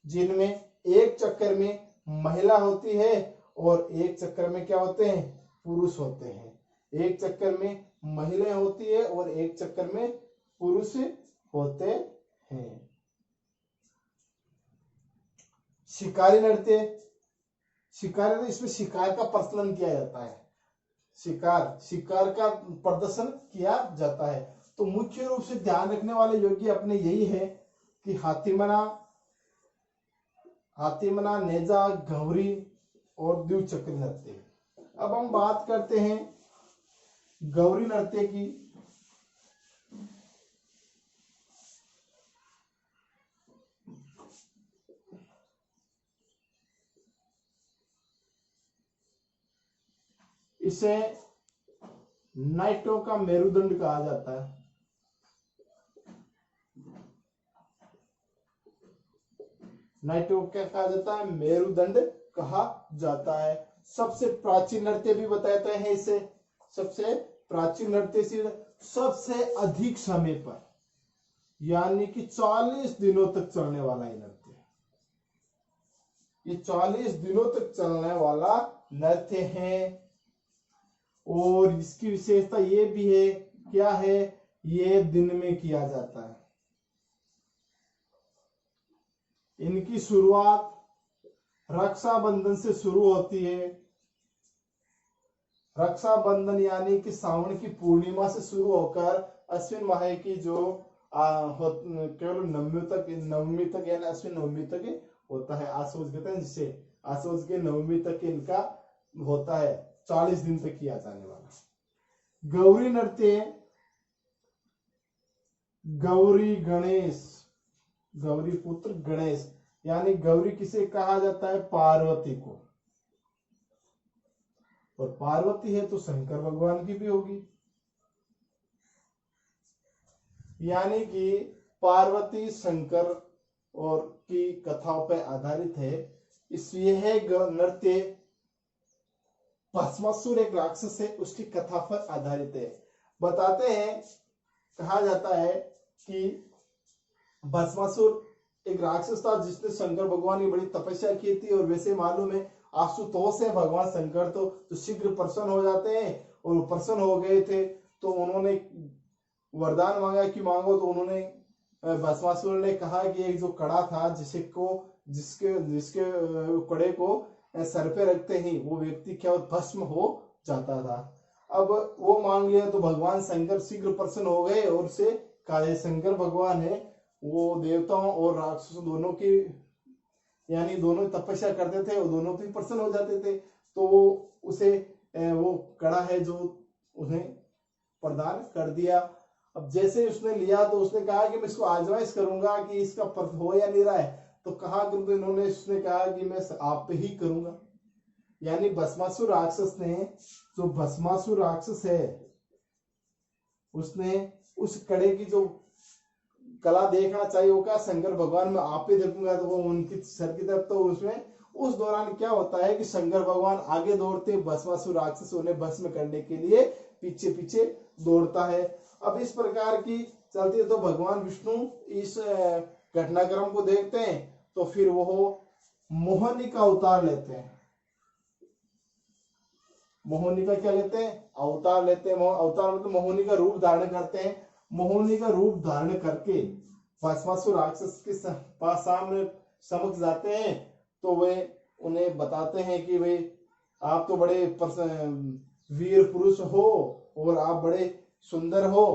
जिनमें एक चक्कर में महिला होती है और एक चक्कर में क्या होते हैं, पुरुष होते हैं। एक चक्कर में महिलाएं होती है और एक चक्कर में पुरुष होते हैं। शिकारी नृत्य, शिकारी, इसमें शिकार का प्रचलन किया जाता है। शिकार का प्रदर्शन किया जाता है। तो मुख्य रूप से ध्यान रखने वाले योग्य अपने यही है कि हाथीमना, नेजा, घवरी और द्विचक्र नृत्य। अब हम बात करते हैं गौरी नृत्य की। इसे नाट्यों का मेरुदंड कहा जाता है। नाट्यों क्या कहा जाता है, मेरुदंड कहा जाता है। सबसे प्राचीन नृत्य भी बताते हैं इसे। सबसे प्राचीन नृत्य से सबसे अधिक समय पर यानी कि 40 दिनों तक चलने वाला ये नृत्य है। ये 40 दिनों तक चलने वाला नृत्य है। और इसकी विशेषता ये भी है, क्या है, ये दिन में किया जाता है। इनकी शुरुआत रक्षाबंधन से शुरू होती है। रक्षाबंधन यानी कि सावन की पूर्णिमा से शुरू होकर अश्विन माह की जो केवल नवमी तक यानी अश्विन नवमी तक होता है। आसोज कहते हैं जिसे, आसोज के नवमी तक इनका होता है। 40 दिन तक किया जाने वाला गौरी नृत्य, गौरी गणेश, गौरी पुत्र गणेश यानी गौरी किसे कहा जाता है, पार्वती को। और पार्वती है तो शंकर भगवान की भी होगी। यानी कि पार्वती शंकर और की कथाओं पर आधारित है। इसलिए नृत्य भस्मासुर एक राक्षस है, उसकी कथा पर आधारित है। बताते हैं, कहा जाता है कि भस्मासुर एक राक्षस था जिसने शंकर भगवान की बड़ी तपस्या की थी। और वैसे मालूम है आशुतोष है भगवान शंकर तो शीघ्र प्रसन्न हो जाते हैं। और वो प्रसन्न हो गए थे तो उन्होंने वरदान मांगा कि मांगो। तो उन्होंने भस्मासुर ने कहा कि एक जो कड़ा था जिसके कड़े को सर पे रखते ही वो व्यक्ति क्या भस्म हो जाता था। अब वो मांग लिया तो भगवान शंकर शीघ्र प्रसन्न हो गए। और उसे काले शंकर भगवान है वो देवताओं और राक्षसों दोनों की यानी दोनों तपस्या करते थे और दोनों भी प्रसन्न हो जाते थे। तो वो उसे वो कड़ा है जो उन्हें प्रदान कर दिया। अब जैसे उसने लिया तो उसने कहा कि मैं इसको आजमाइश करूंगा कि इसका पर्थ हो या नहीं रहा है। तो कहा तो इन्होंने उसने कहा कि मैं आप पे ही करूंगा। यानी भस्मासुर राक्षस ने, जो भस्मासुर राक्षस है उसने उस कड़े की जो कला देखना चाहिए वो क्या, शंकर भगवान में आप ही देखूंगा। तो वो उनकी सर की तरफ, तो उसमें उस दौरान क्या होता है कि शंकर भगवान आगे दौड़ते, भस्मासुर राक्षस उन्हें भस्म करने के लिए पीछे पीछे दौड़ता है। अब इस प्रकार की चलती है तो भगवान विष्णु इस घटनाक्रम को देखते हैं तो फिर वो मोहिनी का अवतार लेते हैं। मोहिनी का क्या लेते हैं, अवतार लेते हैं। अवतार मतलब मोहिनी का रूप धारण करते हैं। मोहिनी का रूप धारण करके भस्मासुर राक्षस के सामने समक्ष जाते हैं तो वे उन्हें बताते हैं कि भाई आप तो बड़े वीर पुरुष हो और आप बड़े सुंदर हो,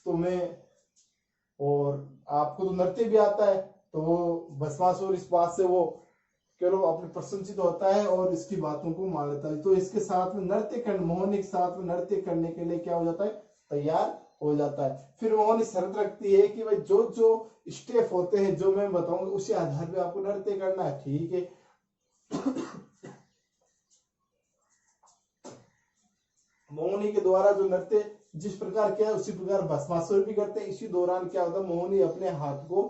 तुम्हें और आपको तो नृत्य भी आता है। तो वो भस्मासुर इस बात से वो केवल अपने प्रसन्नचित होता है और इसकी बातों को मान लेता है। तो इसके साथ में नृत्य करने, मोहनी के साथ में नृत्य करने के लिए क्या हो जाता है, तैयार हो जाता है। फिर मोहनी शर्त रखती है कि भाई जो जो स्टेप होते हैं जो मैं बताऊंगा उसी आधार पे आपको नृत्य करना है, ठीक है। मोहनी के द्वारा जो नृत्य जिस प्रकार किया है उसी प्रकार भस्मासुर भी करते हैं। इसी दौरान क्या होता है, मोहनी अपने हाथ को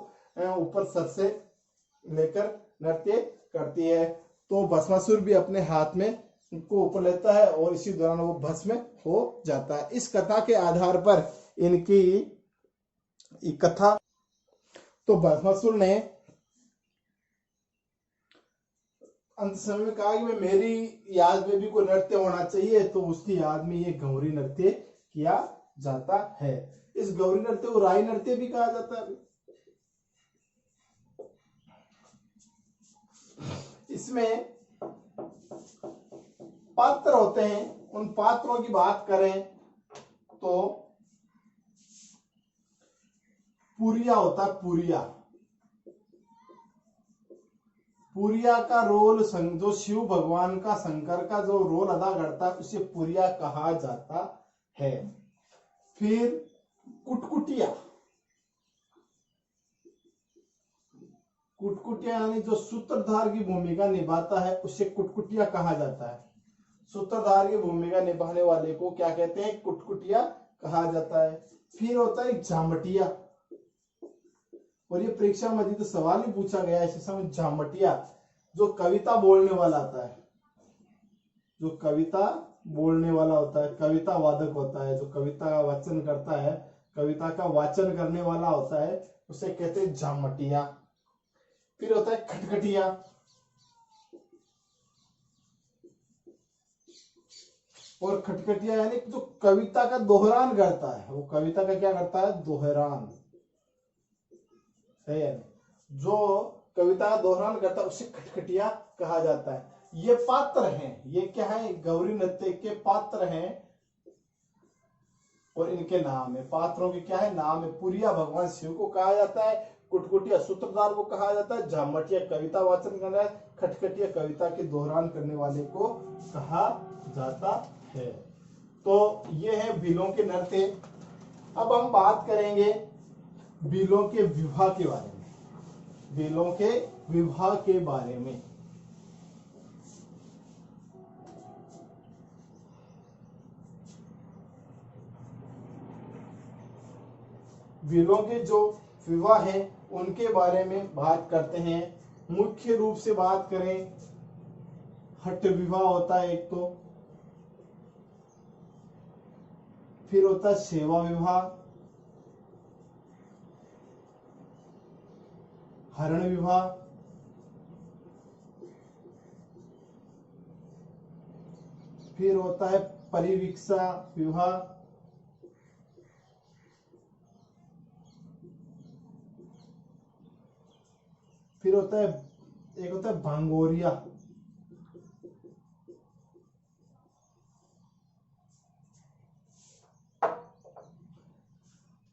ऊपर सर से लेकर नृत्य करती है। तो भस्मासुर भी अपने हाथ में को ऊपर लेता है और इसी दौरान वो भस्म हो जाता है। इस कथा के आधार पर इनकी कथा, तो भस्मासुर ने अंत समय में कहा कि मेरी याद में भी कोई नृत्य होना चाहिए, तो उसकी याद में ये गौरी नृत्य किया जाता है। इस गौरी नृत्य को राई नृत्य भी कहा जाता है। इसमें पात्र होते हैं, उन पात्रों की बात करें तो पुरिया होता है। पुरिया का रोल जो शिव भगवान का शंकर का जो रोल अदा करता है उसे पुरिया कहा जाता है। फिर कुटकुटिया यानी जो सूत्रधार की भूमिका निभाता है उसे कुटकुटिया कहा जाता है। सूत्रधार की भूमिका निभाने वाले को क्या कहते हैं, कुटकुटिया कहा जाता है। फिर होता है झामटिया, और ये परीक्षा में तो सवाल ही पूछा गया है इस समय। झामटिया जो कविता बोलने वाला आता है, जो कविता बोलने वाला होता है, कविता वादक होता है, जो कविता का वाचन करता है, कविता का वाचन करने वाला होता है, उसे कहते हैं झामटिया। फिर होता है खटखटिया, और खटखटिया यानी जो कविता का दोहरान करता है, वो कविता का क्या करता है, दोहरान है। जो कविता का दोहरान करता है उसे खटखटिया कहा जाता है। ये पात्र हैं, ये क्या है, गौरी नृत्य के पात्र हैं और इनके नाम है। पात्रों के क्या है, नाम है। पुरिया भगवान शिव को कहा जाता है, कुटकुटिया सूत्रधार को कहा जाता है, झामटिया कविता वाचन करना है, खटखटिया कविता के दोहरान करने वाले को कहा जाता है। तो ये है भीलों के नृत्य। अब हम बात करेंगे भीलों के विवाह के बारे में। भीलों के विवाह के बारे में भीलों के जो विवाह है उनके बारे में बात करते हैं। मुख्य रूप से बात करें, हट विवाह होता है एक, तो फिर होता है सेवा विवाह, हरण विवाह, फिर होता है परिवीक्षा विवाह, फिर होता है एक होता है भांगोरिया,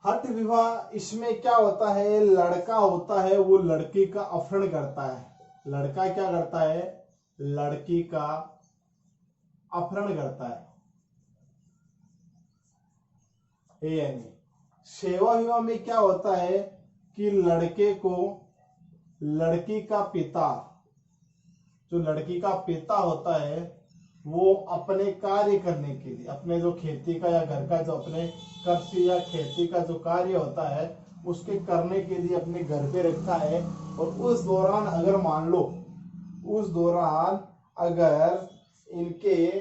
हठ विवाह। इसमें क्या होता है, लड़का होता है वो लड़की का अपहरण करता है। लड़का क्या करता है, लड़की का अपहरण करता है। यानी सेवा विवाह में क्या होता है कि लड़के को लड़की का पिता, जो लड़की का पिता होता है, वो अपने कार्य करने के लिए, अपने जो खेती का या घर का जो अपने कृषि या खेती का जो कार्य होता है उसके करने के लिए अपने घर पे रखता है। और उस दौरान अगर मान लो, उस दौरान अगर इनके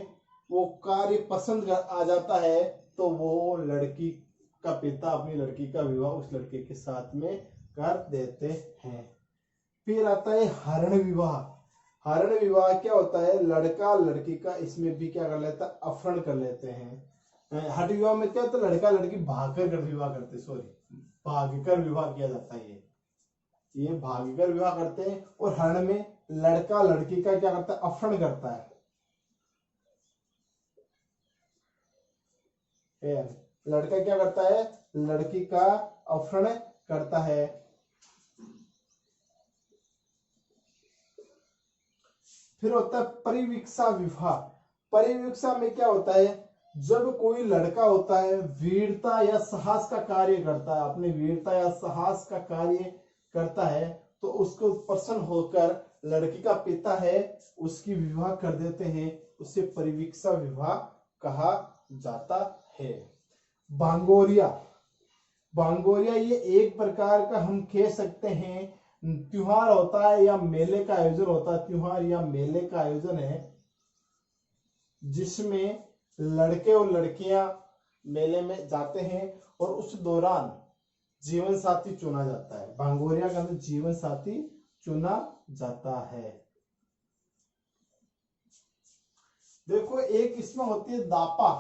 वो कार्य पसंद आ जाता है तो वो लड़की का पिता अपनी लड़की का विवाह उस लड़के के साथ में कर देते हैं। फिर आता है हरण विवाह। हरण विवाह क्या होता है, लड़का लड़की का इसमें भी क्या कर लेता है, अपहरण कर लेते हैं। हठ विवाह में क्या होता है, लड़का लड़की भागकर विवाह करते, भागकर विवाह किया जाता है। ये ये भागकर विवाह करते हैं। और हरण में लड़का लड़की का क्या करता है, अपहरण करता है। लड़का क्या करता है, लड़की का अपहरण करता है। फिर होता है परिवीक्षा विवाह। परिवीक्षा में क्या होता है, जब कोई लड़का होता है वीरता या साहस का कार्य करता है, अपने वीरता या साहस का कार्य करता है, तो उसको प्रसन्न होकर लड़की का पिता है उसकी विवाह कर देते हैं, उसे परिवीक्षा विवाह कहा जाता है। भांगोरिया, भांगोरिया ये एक प्रकार का हम कह सकते हैं त्योहार होता है या मेले का आयोजन होता है, त्योहार या मेले का आयोजन है जिसमें लड़के और लड़कियां मेले में जाते हैं और उस दौरान जीवन साथी चुना जाता है। भांगोरिया का अंदर जीवन साथी चुना जाता है। देखो एक इसमें होती है दापा,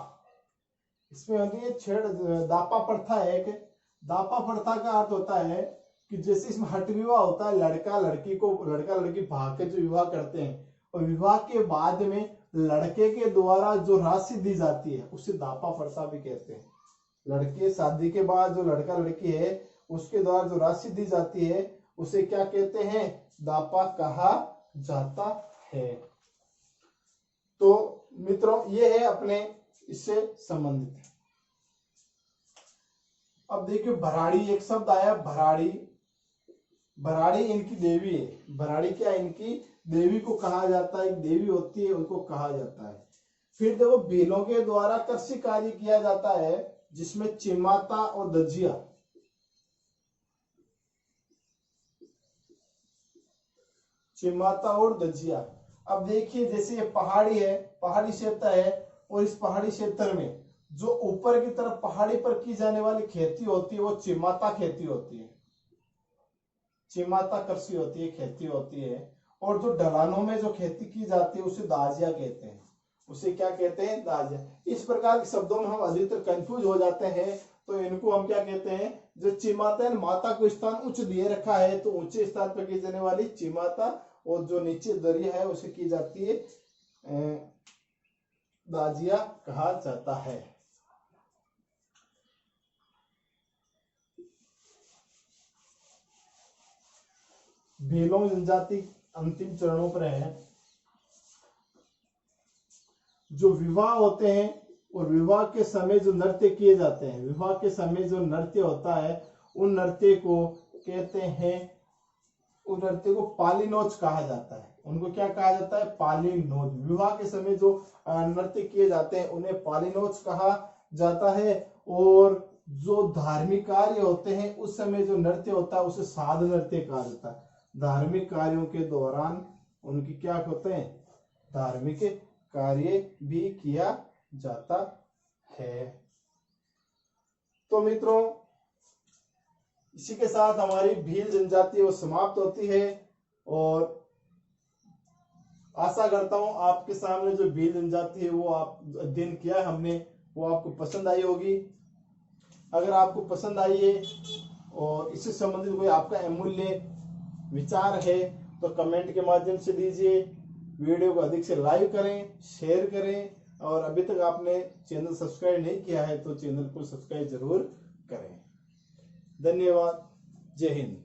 इसमें होती है छेड़ दापा प्रथा है। एक दापा प्रथा का अर्थ होता है कि जैसे इसमें हट विवाह होता है, लड़का लड़की भाग के जो विवाह करते हैं और विवाह के बाद में लड़के के द्वारा जो राशि दी जाती है उसे दापा प्रथा भी कहते हैं। लड़के शादी के बाद जो लड़का लड़की है उसके द्वारा जो राशि दी जाती है उसे क्या कहते हैं, दापा कहा जाता है। तो मित्रों ये है अपने इससे संबंधित। अब देखिए भराड़ी एक शब्द आया, भराड़ी, भराड़ी इनकी देवी है। भराड़ी क्या इनकी देवी को कहा जाता है, एक देवी होती है उनको कहा जाता है। फिर देखो भीलों के द्वारा कृषि कार्य किया जाता है जिसमें चिमाता और दजिया, चिमाता और दजिया। अब देखिए जैसे ये पहाड़ी है, पहाड़ी क्षेत्र है और इस पहाड़ी क्षेत्र में जो ऊपर की तरफ पहाड़ी पर की जाने वाली खेती होती है वो चिमाता खेती होती है, चिमाता कृषि होती है, खेती होती है। और जो ढलानों में जो खेती की जाती है उसे दाजिया कहते हैं, उसे क्या कहते हैं, दाजिया। इस प्रकार के शब्दों में हम अधिकतर कंफ्यूज हो जाते हैं, तो इनको हम क्या कहते हैं, जो चिमाता है माता को स्थान उच्च दिए रखा है तो ऊंचे स्थान पर की जाने वाली चिमाता, और जो नीचे दरिया है उसे की जाती है दाजिया कहा जाता है। भीलों जनजाति अंतिम चरणों पर है। जो विवाह होते हैं और विवाह के समय जो नृत्य किए जाते हैं, विवाह के समय जो नृत्य होता है उन नृत्य को कहते हैं, उन नृत्य को पालीनोच कहा जाता है। उनको क्या कहा जाता है, पालीनोच। विवाह के समय जो नृत्य किए जाते हैं उन्हें पालीनोच कहा जाता है। और जो धार्मिक कार्य होते हैं उस समय जो नृत्य होता है उसे साध नृत्य कहा जाता है। धार्मिक कार्यों के दौरान उनकी क्या होते हैं, धार्मिक कार्य भी किया जाता है। तो मित्रों इसी के साथ हमारी भील जनजाति वो समाप्त होती है और आशा करता हूं आपके सामने जो भील जनजाति है वो आप अध्ययन किया है हमने, वो आपको पसंद आई होगी। अगर आपको पसंद आई है और इससे संबंधित कोई आपका अमूल्य विचार है तो कमेंट के माध्यम से दीजिए। वीडियो को अधिक से लाइक करें, शेयर करें, और अभी तक आपने चैनल सब्सक्राइब नहीं किया है तो चैनल को सब्सक्राइब जरूर करें। धन्यवाद। जय हिंद।